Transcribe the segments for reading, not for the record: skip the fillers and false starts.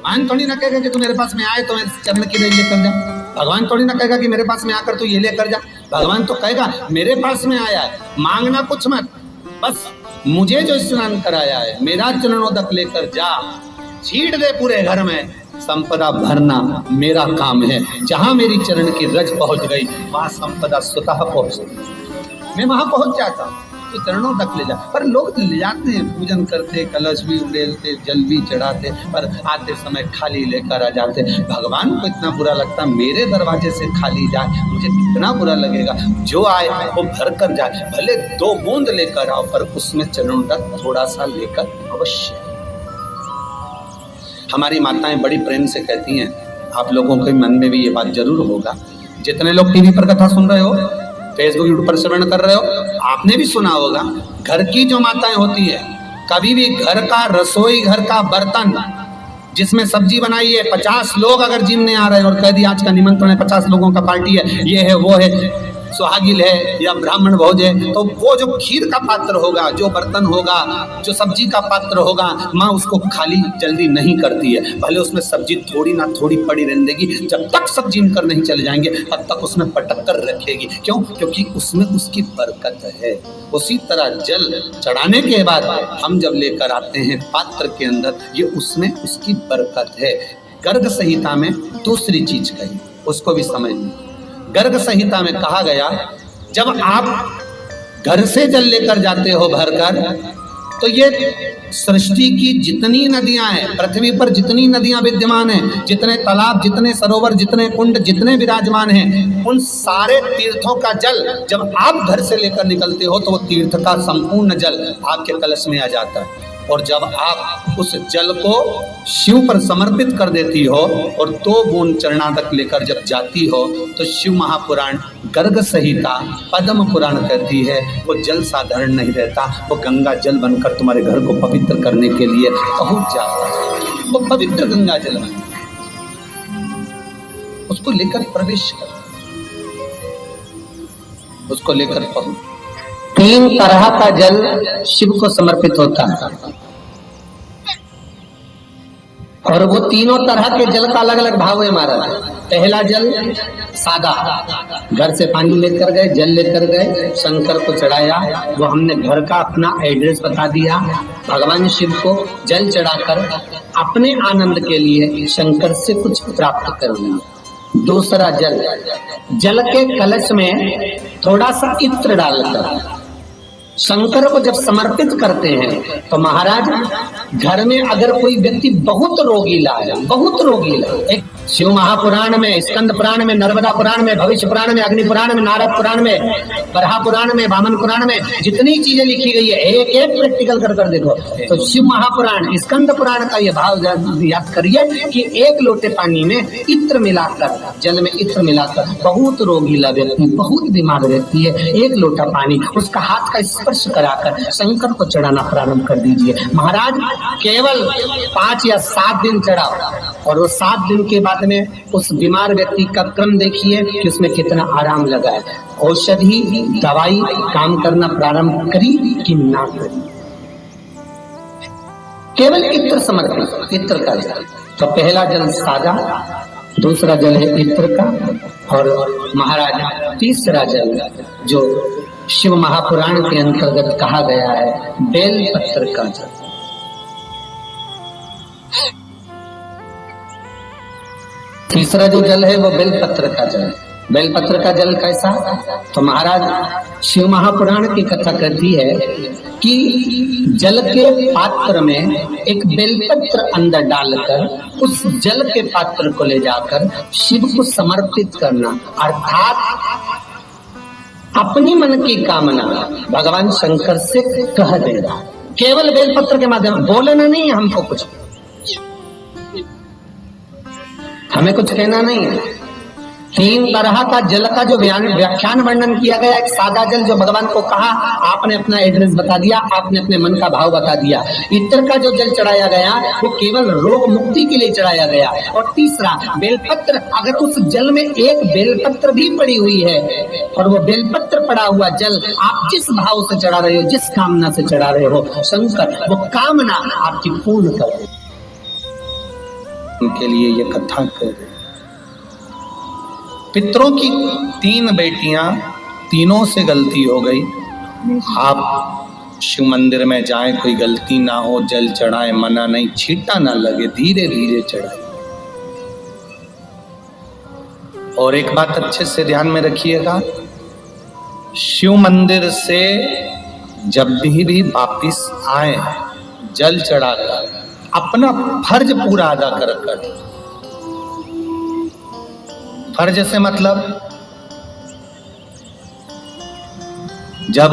भगवान थोड़ी ना कहेगा कि तू मेरे पास में आए तो मैं चरण की रेंज लेकर जा। भगवान थोड़ी ना कहेगा कि मेरे पास में आकर तू ये लेकर जा। भगवान तो कहेगा मेरे पास में आया है, मांगना कुछ मत, बस मुझे जो स्नान कराया है मेरा चरणोदक लेकर जा, छीट दे पूरे घर में, संपदा भरना मेरा काम है। जहां मेरी चरण की रज पहुंच गई वहां संपदा स्वतः पहुंच गई, मैं वहां पहुंच जाता हूं। तो चरणों तक ले जा, पर लोग ले जाते हैं, पूजन करते, कलश भी उड़ेलते, जल भी चढ़ाते, पर आते समय खाली लेकर आ जाते। भगवान को इतना बुरा लगता, मेरे दरवाजे से खाली जाए मुझे कितना बुरा लगेगा। जो आए वो भर कर जाए, भले 2 बूंद लेकर आओ, पर उसमें चरणों तक थोड़ा सा लेकर अवश्य। हमारी माताएं बड़ी प्रेम से कहती हैं, आप लोगों के मन में भी ये बात जरूर होगा, जितने लोग टीवी पर कथा सुन रहे हो, फेसबुक यूट्यूब पर श्रवण कर रहे हो, आपने भी सुना होगा, घर की जो माताएं होती है, कभी भी घर का रसोई घर का बर्तन जिसमें सब्जी बनाई है, 50 लोग अगर जिमने आ रहे हैं और कह दिया आज का निमंत्रण है, 50 लोगों का पार्टी है, ये है वो है, सुहागिल है या ब्राह्मण भोज है, तो वो जो खीर का पात्र होगा, जो बर्तन होगा, जो सब्जी का पात्र होगा, माँ उसको खाली जल्दी नहीं करती है। भले उसमें सब्जी थोड़ी ना थोड़ी पड़ी रहने देगी, जब तक सब जिम कर नहीं चले जाएंगे तब तक उसमें पटक कर रखेगी। क्यों? क्योंकि उसमें उसकी बरकत है। उसी तरह जल चढ़ाने के बाद हम जब लेकर आते हैं पात्र के अंदर, ये उसमें उसकी बरकत है। गर्ग संहिता में दूसरी चीज कही, उसको भी समझ ली। गर्ग संहिता में कहा गया, जब आप घर से जल लेकर जाते हो भरकर, तो ये सृष्टि की जितनी नदियां हैं, पृथ्वी पर जितनी नदियां विद्यमान हैं, जितने तालाब, जितने सरोवर, जितने कुंड, जितने विराजमान हैं, उन सारे तीर्थों का जल जब आप घर से लेकर निकलते हो तो वो तीर्थ का संपूर्ण जल आपके कलश में आ जाता है। और जब आप उस जल को शिव पर समर्पित कर देती हो और 2 बूंद चरणादक लेकर जब जाती हो, तो शिव महापुराण गर्ग संहिता पद्म पुराण कहती है, वो जल साधारण नहीं रहता, वो गंगा जल बनकर तुम्हारे घर को पवित्र करने के लिए पहुंच जाता है। वो पवित्र गंगा जल है, उसको लेकर प्रवेश कर, उसको लेकर पहुंच। 3 तरह का जल शिव को समर्पित होता है, और वो तीनों तरह के जल का अलग अलग भाव है हमारा। पहला जल सादा, घर से पानी लेकर गए, जल लेकर गए, शंकर को चढ़ाया, वो हमने घर का अपना एड्रेस बता दिया, भगवान शिव को जल चढ़ाकर अपने आनंद के लिए शंकर से कुछ प्राप्त कर लिया। दूसरा जल, जल के कलश में थोड़ा सा इत्र डालकर शंकर को जब समर्पित करते हैं, तो महाराज घर में अगर कोई व्यक्ति बहुत रोगीला है, बहुत रोगीला, एक शिव महापुराण में, स्कंद पुराण में, नर्मदा पुराण में, भविष्य पुराण में, अग्नि पुराण में, नारद पुराण में, बरहा पुराण में, वामन पुराण में, जितनी चीजें लिखी गई है, एक एक प्रैक्टिकल कर देखो, तो शिव महापुराण, स्कंद पुराण का ये भाव याद करिए कि 1 लोटे पानी में इत्र मिलाकर, जल में इत्र मिलाकर, बहुत रोगीला व्यक्ति, बहुत बीमार व्यक्ति है, 1 लोटा पानी उसका हाथ का स्पर्श कराकर शंकर को चढ़ाना प्रारंभ कर दीजिए। महाराज केवल 5 या 7 दिन चढ़ाओ, और वो 7 दिन के बाद में उस बीमार व्यक्ति का क्रम देखिए कि उसमें कितना आराम लगा है। औषधि दवाई काम करना प्रारंभ करी कि ना करी, केवल इत्र समर्पित, इत्र का जल। तो पहला जल सादा, दूसरा जल है इत्र का, और महाराज तीसरा जल जो शिव महापुराण के अंतर्गत कहा गया है, बेल पत्र का जल। तीसरा जो जल है वो बेलपत्र का जल। बेलपत्र का जल कैसा? तो महाराज शिव महापुराण की कथा कहती है कि जल के पात्र में एक बेलपत्र अंदर डालकर उस जल के पात्र को ले जाकर शिव को समर्पित करना, अर्थात अपनी मन की कामना भगवान शंकर से कह देना, केवल बेलपत्र के माध्यम, बोलना नहीं है हमको कुछ, हमें कुछ कहना नहीं है। 3 तरह का जल का जो व्याख्यान वर्णन किया गया, एक सादा जल जो भगवान को कहा, आपने अपना एड्रेस बता दिया, आपने अपने मन का भाव बता दिया। इत्र का जो जल चढ़ाया गया वो केवल रोग मुक्ति के लिए चढ़ाया गया। और तीसरा बेलपत्र, अगर उस जल में एक बेलपत्र भी पड़ी हुई है और वो बेलपत्र पड़ा हुआ जल आप जिस भाव से चढ़ा रहे हो, जिस कामना से चढ़ा रहे हो, शंकर वो कामना आपकी पूर्ण कर दे। उनके लिए ये कथा कह रहे। पितरों की 3 बेटियां, तीनों से गलती हो गई। आप शिव मंदिर में जाएं, कोई गलती ना हो, जल चढ़ाएं, मना नहीं, छींटा ना लगे, धीरे धीरे चढ़ाएं। और एक बात अच्छे से ध्यान में रखिएगा, शिव मंदिर से जब भी वापिस आए, जल चढ़ाकर अपना फर्ज पूरा अदा कर। फर्ज से मतलब जब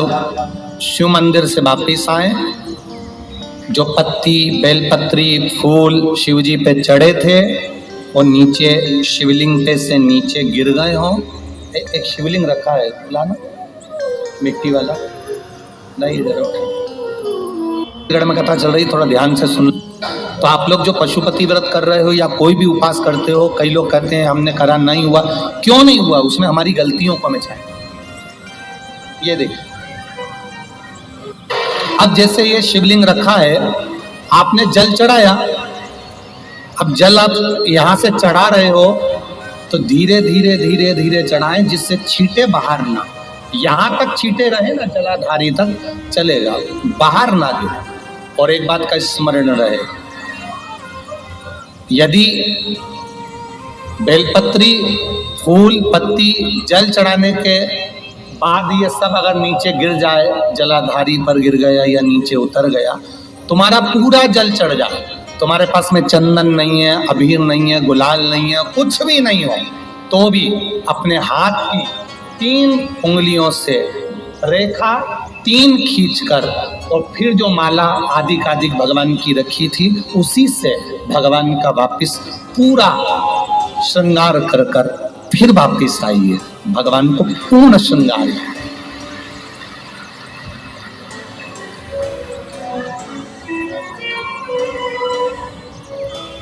शिव मंदिर से वापिस आए, जो पत्ती, बेलपत्री, फूल शिव जी पे चढ़े थे वो नीचे शिवलिंग पे से नीचे गिर गए हों। एक शिवलिंग रखा है, लाना मिट्टी वाला, नहीं इधर गढ़ में कथा चल रही, थोड़ा ध्यान से सुन। तो आप लोग जो पशुपति व्रत कर रहे हो या कोई भी उपास करते हो, कई लोग कहते हैं हमने करा नहीं हुआ। क्यों नहीं हुआ? उसमें हमारी गलतियों को हमें चाहिए। ये देखिए, अब जैसे ये शिवलिंग रखा है, आपने जल चढ़ाया, अब जल आप यहां से चढ़ा रहे हो तो धीरे धीरे धीरे धीरे चढ़ाएं, जिससे छींटे बाहर ना, यहां तक छींटे रहे ना, जलाधारी तक चलेगा, बाहर ना गिरे। और एक बात का स्मरण रहे, यदि बेलपत्री, फूल, पत्ती जल चढ़ाने के बाद ये सब अगर नीचे गिर जाए, जलाधारी पर गिर गया या नीचे उतर गया, तुम्हारा पूरा जल चढ़ जाए, तुम्हारे पास में चंदन नहीं है, अबीर नहीं है, गुलाल नहीं है, कुछ भी नहीं हो, तो भी अपने हाथ की 3 उंगलियों से रेखा 3 खींचकर और फिर जो माला आदिक भगवान की रखी थी, उसी से भगवान का वापिस पूरा श्रृंगार कर फिर वापिस आइए। भगवान को पूर्ण श्रृंगार,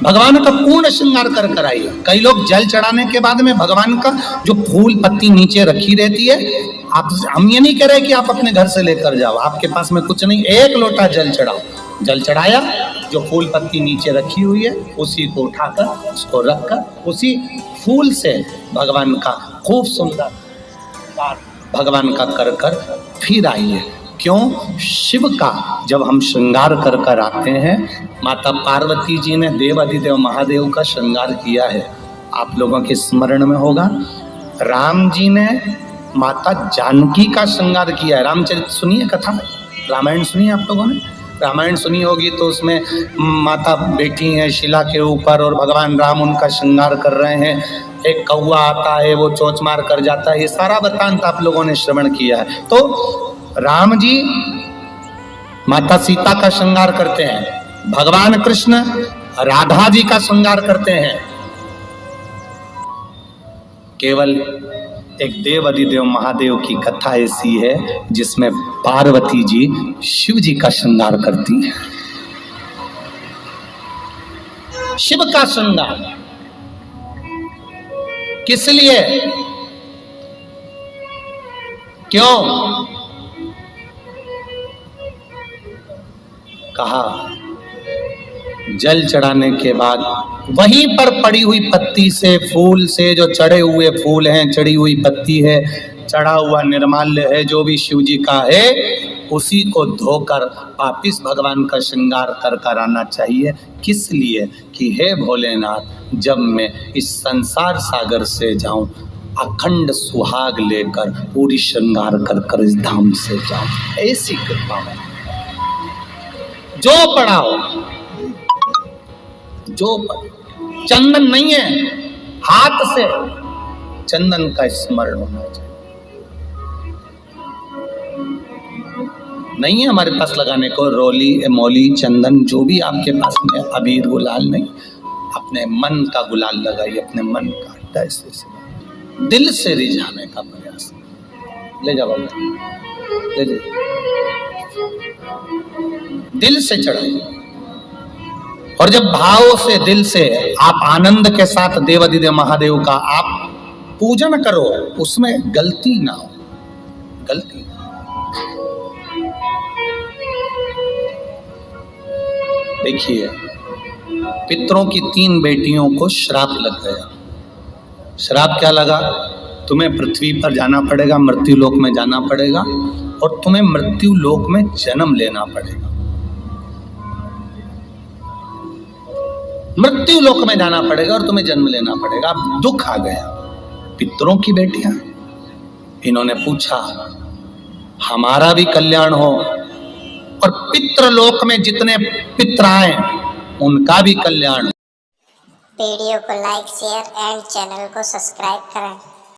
भगवान का पूर्ण श्रृंगार कर आइए। कई लोग जल चढ़ाने के बाद में भगवान का जो फूल पत्ती नीचे रखी रहती है, आप, हम ये नहीं कह रहे कि आप अपने घर से लेकर जाओ, आपके पास में कुछ नहीं, 1 लोटा जल चढ़ाओ। जल चढ़ाया, जो फूल पत्ती नीचे रखी हुई है उसी को उठाकर, उसको रखकर, उसी फूल से भगवान का खूब सुंदर भगवान का कर फिर आइए। क्यों? शिव का जब हम श्रृंगार कर आते हैं, माता पार्वती जी ने देव अधिदेव महादेव का श्रृंगार किया है, आप लोगों के स्मरण में होगा। राम जी ने माता जानकी का श्रृंगार किया है। रामचरित सुनिए कथा, रामायण सुनिए, आप लोगों ने रामायण सुनी होगी, तो उसमें माता बैठी हैं शिला के ऊपर और भगवान राम उनका श्रृंगार कर रहे हैं। एक कौवा आता है, वो चोंच मार कर जाता है, ये सारा वृत्तांत आप लोगों ने श्रवण किया है। तो राम जी माता सीता का श्रृंगार करते हैं, भगवान कृष्ण राधा जी का श्रृंगार करते हैं। केवल एक देव अधिदेव महादेव की कथा ऐसी है जिसमें पार्वती जी शिव जी का श्रृंगार करती है। शिव का श्रृंगार किस लिए? क्यों? कहा जल चढ़ाने के बाद वहीं पर पड़ी हुई पत्ती से, फूल से, जो चढ़े हुए फूल हैं, चढ़ी हुई पत्ती है, चढ़ा हुआ निर्माल्य है, जो भी शिव जी का है, उसी को धोकर वापिस भगवान का श्रृंगार कर आना चाहिए। किस लिए? कि हे भोलेनाथ, जब मैं इस संसार सागर से जाऊं, अखंड सुहाग लेकर पूरी श्रृंगार कर इस धाम से जाऊं, ऐसी कृपा है। जो पड़ा हो, जो चंदन नहीं है, हाथ से चंदन का स्मरण होना चाहिए। नहीं है हमारे पास लगाने को रोली, मौली, चंदन, जो भी आपके पास में, अबीर, गुलाल नहीं, अपने मन का गुलाल लगाइए, अपने मन का, ऐसे से दिल से रिझाने का प्रयास। ले जाओ बाबा, ले जाओ, दिल से चढ़ाइए। और जब भाव से, दिल से आप आनंद के साथ देव अधिदेव महादेव का आप पूजन करो, उसमें गलती ना हो, गलती। देखिए पितरों की 3 बेटियों को श्राप लग गया। श्राप क्या लगा? तुम्हें पृथ्वी पर जाना पड़ेगा, मृत्यु लोक में जाना पड़ेगा और तुम्हें मृत्यु लोक में जन्म लेना पड़ेगा। मृत्यु लोक में जाना पड़ेगा और तुम्हें जन्म लेना पड़ेगा। अब दुख आ गया। पितरों की बेटियां, इन्होंने पूछा हमारा भी कल्याण हो और पितृलोक में जितने पितर आए उनका भी कल्याण हो। वीडियो को लाइक, शेयर एंड चैनल को सब्सक्राइब करें।